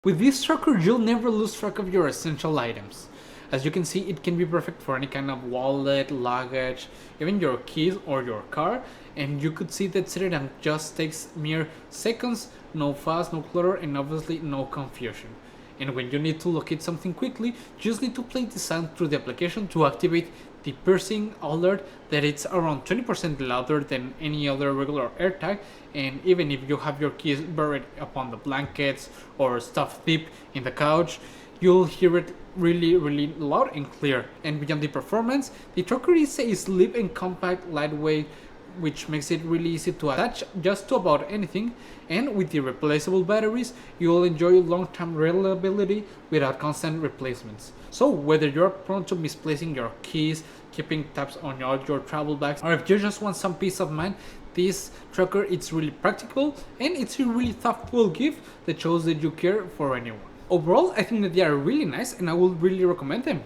With this tracker, you'll never lose track of your essential items. As you can see, it can be perfect for any kind of wallet, luggage, even your keys or your car, and you could see that set it and just takes mere seconds, no fuss, no clutter, and obviously no confusion. And when you need to locate something quickly, you just need to play the sound through the application to activate the piercing alert that it's around 20% louder than any other regular AirTag, and even if you have your keys buried upon the blankets or stuffed deep in the couch, you'll hear it really loud and clear. And beyond the performance, the tracker is a sleek and compact, lightweight, which makes it really easy to attach just to about anything, and with the replaceable batteries, you'll enjoy long-term reliability without constant replacements. So whether you're prone to misplacing your keys, keeping tabs on all your travel bags, or if you just want some peace of mind, this tracker it's really practical and it's a really thoughtful gift that shows that you care for anyone. Overall, I think that they are really nice and I would really recommend them.